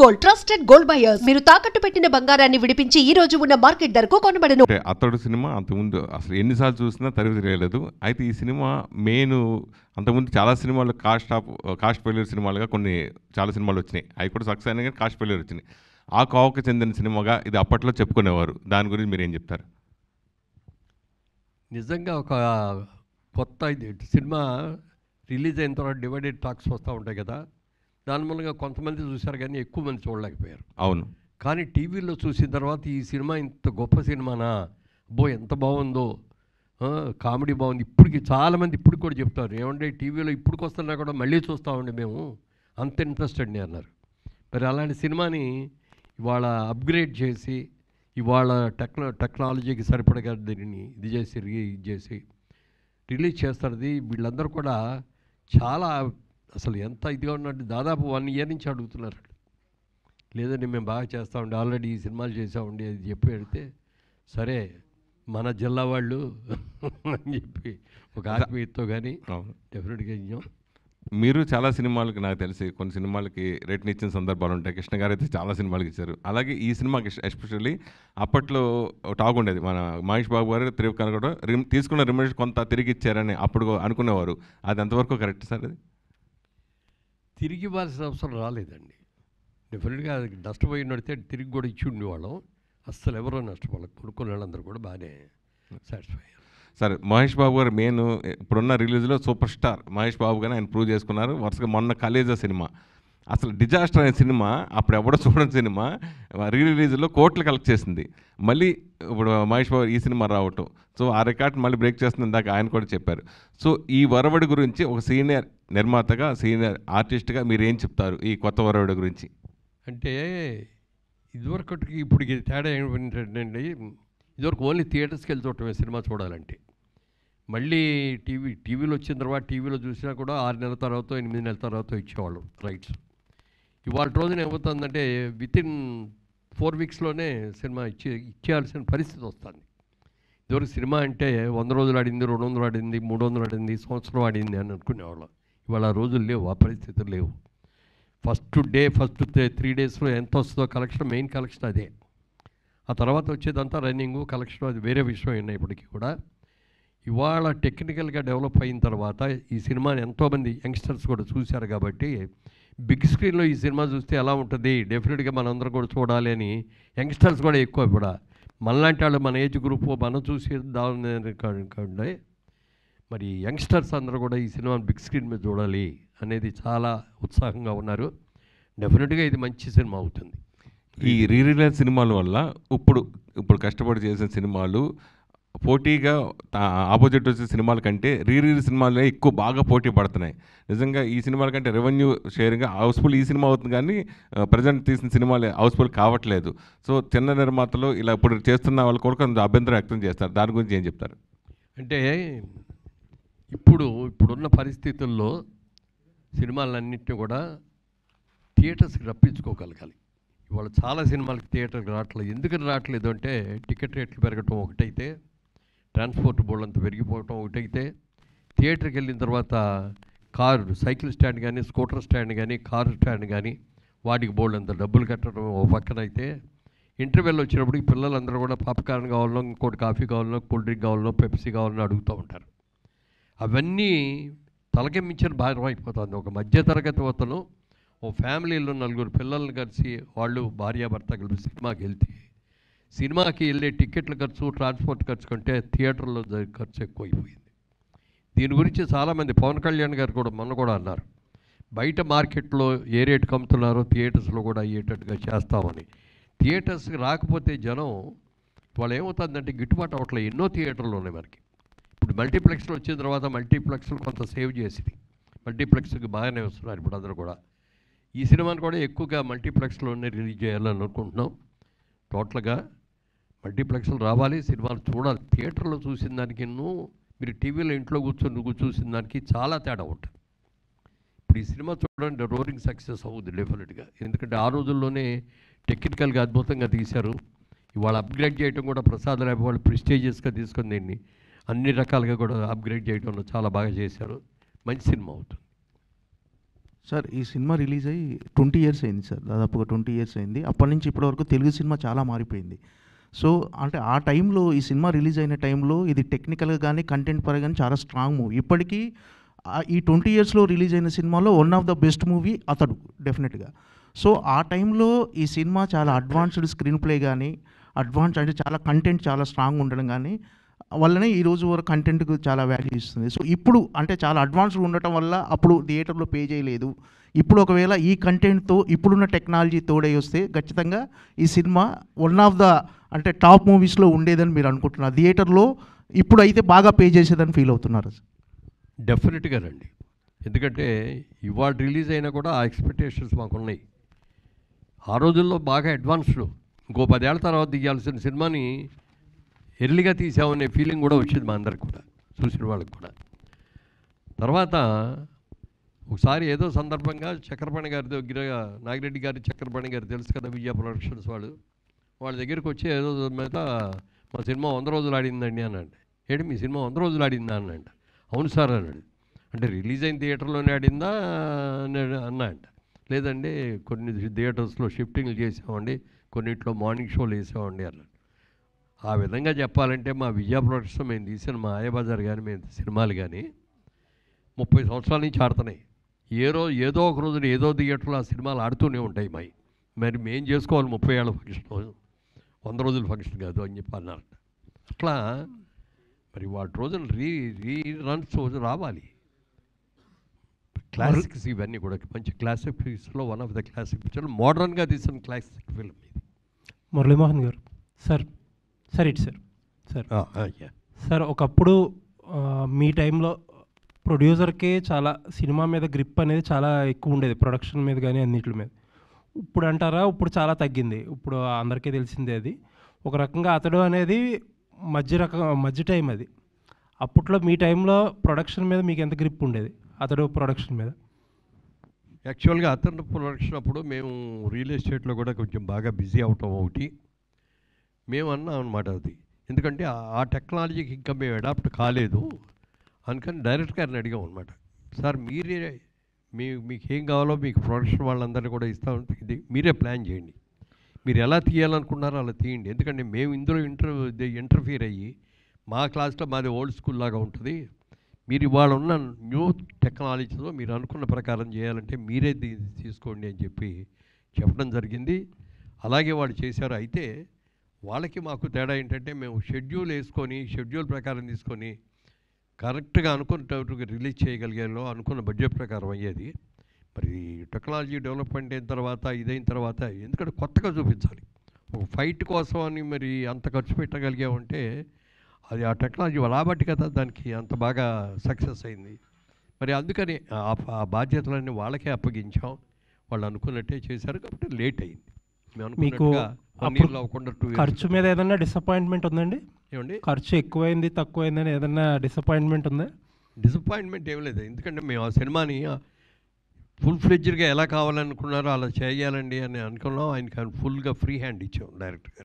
Gold trusted gold buyers. మీరు తాకట్టు పెట్టిన బంగారాన్ని విడిపించి ఈ రోజు ఉన్న మార్కెట్ ధరకు కొనబడను. అతడు సినిమా అంతకుముందు అసలు ఎన్నిసార్లు చూసినా తరిగి తెలియలేదు. అయితే ఈ సినిమా మెయిన్ అంతకుముందు చాలా సినిమాలు కాస్ట్ ఫెయిల్యూర్ సినిమాలుగా కొన్ని చాలా సినిమాలు వచ్చినాయి. అవి కూడా సక్సెస్ అయినా కానీ కాస్ట్ ఫెయిల్యూర్ వచ్చినాయి. ఆ కోవకు చెందిన సినిమాగా ఇది అప్పట్లో చెప్పుకునేవారు. దాని గురించి మీరు ఏం చెప్తారు? నిజంగా ఒక కొత్త సినిమా రిలీజ్ అయిన తర్వాత డివైడెడ్ టాక్స్ వస్తూ ఉంటాయి కదా, దాని మూలంగా కొంతమంది చూశారు కానీ ఎక్కువ మంది చూడలేకపోయారు. అవును. కానీ టీవీలో చూసిన తర్వాత ఈ సినిమా ఇంత గొప్ప సినిమానా, అబ్బో ఎంత బాగుందో, కామెడీ బాగుంది. ఇప్పటికి చాలామంది ఇప్పుడు కూడా చెప్తారు, ఏమంటే టీవీలో ఇప్పటికి వస్తున్నా కూడా మళ్ళీ చూస్తామండి మేము, అంత ఇంట్రెస్ట్ అండి అన్నారు. మరి అలాంటి సినిమాని ఇవాళ అప్గ్రేడ్ చేసి ఇవాళ టెక్నాలజీకి సరిపడగా దీనిని ఇది చేసి రిలీజ్ చేస్తున్నది. వీళ్ళందరూ కూడా చాలా అసలు ఎంత ఇదిగా ఉన్నట్టు దాదాపు 1 year నుంచి అడుగుతున్నారు. లేదండి మేము బాగా చేస్తామండి, ఆల్రెడీ ఈ సినిమాలు చేసామండి అది చెప్పి అడిగితే, సరే మన జిల్లా వాళ్ళు అని చెప్పి ఒక ఆత్మీయతతో కానీ డెఫినెట్గా ఇచ్చాం. మీరు చాలా సినిమాలకి నాకు తెలిసి కొన్ని సినిమాలకి రేట్ని ఇచ్చిన సందర్భాలు ఉంటాయి. కృష్ణ గారు అయితే చాలా సినిమాలకి ఇచ్చారు. అలాగే ఈ సినిమాకి ఎస్పెషల్లీ అప్పట్లో టాక్ ఉండేది, మన మహేష్ బాబు గారు త్రివిక్రమ్ కూడా తీసుకున్న రిమ్యూనరేషన్ కొంత తిరిగి ఇచ్చారని అప్పుడు అనుకునేవారు. అది ఎంతవరకు కరెక్ట్ సార్? అది తిరిగి ఇవ్వాల్సిన అవసరం రాలేదండి. డెఫినెట్గా అది నష్టపోయి నడితే తిరిగి కూడా ఇచ్చి ఉండేవాళ్ళం. అస్సలు ఎవరో నష్టపోవాలి, కొనుక్కునే వాళ్ళందరూ కూడా బాగానే సాటిస్ఫై అయ్యారు. సరే, మహేష్ బాబు గారు మెయిన్ ఇప్పుడున్న రిలీజ్లో సూపర్ స్టార్ మహేష్ బాబు గారు ఆయన ప్రూవ్ చేసుకున్నారు. వరుసగా మొన్న కాలేజా సినిమా అసలు డిజాస్టర్ అయిన సినిమా, అప్పుడు ఎవడో చూడని సినిమా రిలీజ్లో కోట్లు కలెక్ట్ చేసింది. మళ్ళీ ఇప్పుడు మహేష్ బాబు ఈ సినిమా రావటం, సో ఆ రికార్డ్ మళ్ళీ బ్రేక్ చేస్తుంది. ఇందాక ఆయన కూడా చెప్పారు. సో ఈ వరవడి గురించి ఒక సీనియర్ నిర్మాతగా, సీనియర్ ఆర్టిస్ట్గా మీరు ఏం చెప్తారు ఈ కొత్త వరవడి గురించి? అంటే ఇదివరకటికి ఇప్పటికి తేడా ఏమిటంటే, ఇదివరకు ఓన్లీ థియేటర్స్కి వెళ్ళి చూడటమే సినిమా చూడాలంటే. మళ్ళీ టీవీలో వచ్చిన తర్వాత టీవీలో చూసినా కూడా 6 నెలల తర్వాత 8 నెలల తర్వాత ఇచ్చేవాళ్ళు రైట్స్. ఇవాళ రోజున ఏమవుతుందంటే వితిన్ 4 weeksలోనే సినిమా ఇచ్చేయాల్సిన పరిస్థితి వస్తుంది. ఇదివరకు సినిమా అంటే 100 రోజులు ఆడింది, 200 ఆడింది, 300 ఆడింది, సంవత్సరం ఆడింది అని అనుకునేవాళ్ళం. ఇవాళ ఆ రోజులు లేవు, ఆ పరిస్థితులు లేవు. ఫస్ట్ 3 daysలో ఎంత వస్తుందో కలెక్షన్, మెయిన్ కలెక్షన్ అదే. ఆ తర్వాత వచ్చేదంతా రన్నింగు కలెక్షన్, అది వేరే విషయం అయినా ఇప్పటికీ కూడా. ఇవాళ టెక్నికల్గా డెవలప్ అయిన తర్వాత ఈ సినిమాని ఎంతోమంది యంగ్స్టర్స్ కూడా చూశారు కాబట్టి బిగ్ స్క్రీన్లో ఈ సినిమా చూస్తే ఎలా ఉంటుంది, డెఫినెట్గా మనందరం కూడా చూడాలి అని యంగ్స్టర్స్ కూడా ఎక్కువ కూడా మనలాంటి వాళ్ళు, మన ఏజ్ గ్రూప్ మనం చూసి దాని మరి యంగ్స్టర్స్ అందరూ కూడా ఈ సినిమాని బిగ్ స్క్రీన్ మీద చూడాలి అనేది చాలా ఉత్సాహంగా ఉన్నారు. డెఫినెట్గా ఇది మంచి సినిమా అవుతుంది. ఈ రిలీజ్ సినిమాల వల్ల ఇప్పుడు కష్టపడి చేసిన సినిమాలు పోటీగా ఆపోజిట్ వచ్చే సినిమాల కంటే రిలీజ్ సినిమాలే ఎక్కువ బాగా పోటీ పడుతున్నాయి. నిజంగా ఈ సినిమాల కంటే రెవెన్యూ షేరింగ్ హౌస్ఫుల్ ఈ సినిమా అవుతుంది, కానీ ప్రజెంట్ తీసిన సినిమాలు హౌస్ఫుల్ కావట్లేదు. సో చిన్న నిర్మాతలు ఇలా ఇప్పుడు చేస్తున్న వాళ్ళు కూడా కొంచెం అభ్యంతరం వ్యక్తం చేస్తారు. దాని గురించి ఏం చెప్తారు? అంటే ఇప్పుడున్న పరిస్థితుల్లో సినిమాలన్నింటినీ కూడా థియేటర్స్కి రప్పించుకోగలగాలి. ఇవాళ చాలా సినిమాలకి థియేటర్కి రావట్లేదు. ఎందుకని రావట్లేదు అంటే టికెట్ రేట్లు పెరగటం ఒకటైతే, ట్రాన్స్పోర్ట్ బోర్డు అంతా పెరిగిపోవటం ఒకటైతే, థియేటర్కి వెళ్ళిన తర్వాత సైకిల్ స్టాండ్ కానీ, స్కూటర్ స్టాండ్ కానీ, కారు స్టాండ్ కానీ వాటికి బోర్డు అంత డబ్బులు కట్టడం ఒక పక్కన అయితే, ఇంటర్వెల్ వచ్చినప్పుడు పిల్లలందరూ కూడా పాప్కార్న్ కావాలనో, ఇంకోటి కాఫీ కావాలనో, కూల్ డ్రింక్ కావాలనో, పెప్సీ కావాలనో అడుగుతూ ఉంటారు. అవన్నీ తలకి మించిన భారం అయిపోతుంది. ఒక మధ్యతరగతి అతను ఓ ఫ్యామిలీలో 4 పిల్లల్ని కలిసి వాళ్ళు భార్యాభర్త కలిసి సినిమాకి వెళ్ళే టికెట్ల ఖర్చు, ట్రాన్స్పోర్ట్ ఖర్చు కంటే థియేటర్లో ఖర్చు ఎక్కువైపోయింది. దీని గురించి చాలామంది, పవన్ కళ్యాణ్ గారు కూడా మొన్న కూడా అన్నారు, బయట మార్కెట్లో ఏ రేటుకి అమ్ముతున్నారో థియేటర్స్లో కూడా అయ్యేటట్టుగా చేస్తామని. థియేటర్స్కి రాకపోతే జనం వాళ్ళు ఏమవుతుందంటే గిట్టుబాటు అవ్వట్లేదు. ఎన్నో థియేటర్లు ఉన్నాయి మనకి. ఇప్పుడు మల్టీప్లెక్స్లో వచ్చిన తర్వాత మల్టీప్లెక్స్లు కొంత సేవ్ చేసింది, మల్టీప్లెక్స్కి బాగానే వస్తున్నారు ఇప్పుడు అందరూ కూడా. ఈ సినిమాని కూడా ఎక్కువగా మల్టీప్లెక్స్లోనే రిలీజ్ చేయాలని అనుకుంటున్నాం. టోటల్గా మల్టీప్లెక్స్లు రావాలి, సినిమాలు చూడాలి. థియేటర్లో చూసిన దానికి మీరు టీవీలో ఇంట్లో కూర్చొని చూసిన దానికి చాలా తేడా ఉంటుంది. ఇప్పుడు ఈ సినిమా చూడండి, రోరింగ్ సక్సెస్ అవుతుంది డెఫినెట్గా. ఎందుకంటే ఆ రోజుల్లోనే టెక్నికల్గా అద్భుతంగా తీశారు. ఇవాళ అప్గ్రేడ్ చేయడం కూడా ప్రసాద్ రాయ్ వాళ్ళు ప్రెస్టీజియస్గా తీసుకుని దీన్ని అన్ని రకాలుగా కూడా అప్గ్రేడ్ చేయడంలో చాలా బాగా చేశారు. మంచి సినిమా అవుతుంది. సార్ ఈ సినిమా రిలీజ్ అయ్యి 20 ఇయర్స్ అయింది సార్, దాదాపుగా 20 ఇయర్స్ అయింది. అప్పటి నుంచి ఇప్పటివరకు తెలుగు సినిమా చాలా మారిపోయింది. సో అంటే ఆ టైంలో ఈ సినిమా రిలీజ్ అయిన టైంలో ఇది టెక్నికల్గా కానీ కంటెంట్ పరంగా కానీ చాలా స్ట్రాంగ్ మూవీ. ఇప్పటికీ ఈ 20 ఇయర్స్లో రిలీజ్ అయిన సినిమాలో one of the best movie అతడు డెఫినెట్గా. సో ఆ టైంలో ఈ సినిమా చాలా అడ్వాన్స్డ్ స్క్రీన్ ప్లే కానీ అడ్వాన్స్ అంటే చాలా కంటెంట్ చాలా స్ట్రాంగ్ ఉండడం కానీ వల్లనే ఈ రోజు వరకు కంటెంట్కి చాలా వాల్యూ ఇస్తుంది. సో ఇప్పుడు అంటే చాలా అడ్వాన్స్డ్ ఉండటం వల్ల అప్పుడు థియేటర్లో పే చేయలేదు. ఇప్పుడు ఒకవేళ ఈ కంటెంట్తో ఇప్పుడున్న టెక్నాలజీ తోడై వస్తే ఖచ్చితంగా ఈ సినిమా వన్ ఆఫ్ ద అంటే టాప్ మూవీస్లో ఉండేదని మీరు అనుకుంటున్నారు. థియేటర్లో ఇప్పుడు అయితే బాగా పే చేసేదని ఫీల్ అవుతున్నారు. డెఫినెట్గా రండి, ఎందుకంటే ఇవాళ రిలీజ్ అయినా కూడా ఆ ఎక్స్పెక్టేషన్స్ మాకున్నాయి. ఆ రోజుల్లో బాగా అడ్వాన్స్డ్, ఇంకో 10 ఏళ్ల తర్వాత తీయాల్సిన సినిమాని ఎర్లీగా తీసామనే ఫీలింగ్ కూడా వచ్చింది మా అందరికి కూడా, చూసిన వాళ్ళకి కూడా. తర్వాత ఒకసారి ఏదో సందర్భంగా చక్రపాణి గారి దగ్గర, నాగిరెడ్డి గారి చక్రపాణి గారు తెలుసు కదా, విజయ ప్రొడక్షన్స్ వాళ్ళ దగ్గరికి వచ్చి ఏదో మీద మా సినిమా 100 రోజులు ఆడిందండి అన్నాడు. ఏంటి మీ సినిమా 100 రోజులు ఆడిందా అన్నాడు. అవును సార్ అన్నాడు. అంటే రిలీజ్ అయిన థియేటర్లోనే ఆడిందా అన్నాడు. లేదండి కొన్ని థియేటర్స్లో షిఫ్టింగ్లు చేసామండి, కొన్నింటిలో మార్నింగ్ షోలు వేసామండి అన్నాడు. ఆ విధంగా చెప్పాలంటే మా విజయ ప్రొడక్షన్ మేము తీసిన మా ఆయబజార్ కానీ మేము సినిమాలు కానీ 30 సంవత్సరాల నుంచి ఆడుతున్నాయి. ఏదో ఒక రోజున ఏదో థియేటర్లో ఆ సినిమాలు ఆడుతూనే ఉంటాయి. మరి మేము చేసుకోవాలి 30 ఏళ్ళ ఫంక్షన్, 100 రోజుల ఫంక్షన్ కాదు అని చెప్పి అన్నారు. అట్లా మరి వాటి రోజున రీ రన్స్ రావాలి. క్లాసిక్స్ ఇవన్నీ కూడా మంచి క్లాసిక్ ఫిల్మ్స్లో one of the classic picture, మోడర్న్గా తీసిన క్లాసిక్ ఫిల్మ్ ఇది. మురళీమోహన్ గారు సార్ సార్ ఒకప్పుడు మీ టైంలో ప్రొడ్యూసర్కే చాలా సినిమా మీద గ్రిప్ అనేది చాలా ఎక్కువ ఉండేది, ప్రొడక్షన్ మీద కానీ అన్నిటి మీద. ఇప్పుడు అంటారా ఇప్పుడు చాలా తగ్గింది, ఇప్పుడు అందరికీ తెలిసిందే. అది ఒక రకంగా అతడు అనేది మధ్య టైం అది. అప్పట్లో మీ టైంలో ప్రొడక్షన్ మీద మీకు ఎంత గ్రిప్ ఉండేది అతడు ప్రొడక్షన్ మీద? యాక్చువల్గా అతను ప్రొడక్షన్ అప్పుడు మేము రియల్ ఎస్టేట్లో కూడా కొంచెం బాగా బిజీ అవటం ఒకటి మేము అన్నాం అనమాట. అది ఎందుకంటే ఆ టెక్నాలజీకి ఇంకా మేము అడాప్ట్ కాలేదు అందుకని డైరెక్ట్ గారిని అడిగాం అనమాట. సార్ మీకు ఏం కావాలో మీకు ప్రొడక్షన్ వాళ్ళందరినీ కూడా ఇస్తామంటే ఇది మీరే ప్లాన్ చేయండి, మీరు ఎలా తీయాలనుకున్నారో అలా తీయండి. ఎందుకంటే మేము ఇందులో ఇంటర్ఫియర్ అయ్యి మా క్లాస్లో మాది ఓల్డ్ స్కూల్ లాగా ఉంటుంది, మీరు ఇవాళ ఉన్న న్యూ టెక్నాలజీతో మీరు అనుకున్న ప్రకారం చేయాలంటే మీరే తీసుకోండి అని చెప్పడం జరిగింది. అలాగే వాళ్ళు చేశారు. అయితే వాళ్ళకి మాకు తేడా ఏంటంటే మేము షెడ్యూల్ ప్రకారం తీసుకొని కరెక్ట్గా అనుకున్నట్టుగా రిలీజ్ చేయగలిగేలో అనుకున్న బడ్జెట్ ప్రకారం అయ్యేది. మరి టెక్నాలజీ డెవలప్మెంట్ అయిన తర్వాత ఇదైన తర్వాత ఎందుకంటే కొత్తగా చూపించాలి, ఒక ఫైట్ కోసం అని మరి అంత ఖర్చు పెట్టగలిగామంటే అది ఆ టెక్నాలజీ రాబట్టి కదా దానికి అంత బాగా సక్సెస్ అయింది. మరి అందుకని ఆ బాధ్యతలన్నీ వాళ్ళకే అప్పగించాం, వాళ్ళు అనుకున్నట్టే చేశారు కాబట్టి లేట్ అయింది. మీకు ఖర్చు మీద ఏదైనా డిసప్పాయింట్మెంట్ ఉందండి? ఏమండి ఖర్చు ఎక్కువైంది తక్కువైందని ఏదైనా డిసప్పాయింట్మెంట్ ఉందా? డిసప్పాయింట్మెంట్ ఏం లేదు, ఎందుకంటే మేము ఆ సినిమాని ఫుల్ ఫ్లెడ్జ్డ్గా ఎలా కావాలనుకున్నారో అలా చేయాలండి అని అనుకున్నాం. ఆయనకి ఫుల్గా ఫ్రీ హ్యాండ్ ఇచ్చాం డైరెక్ట్గా.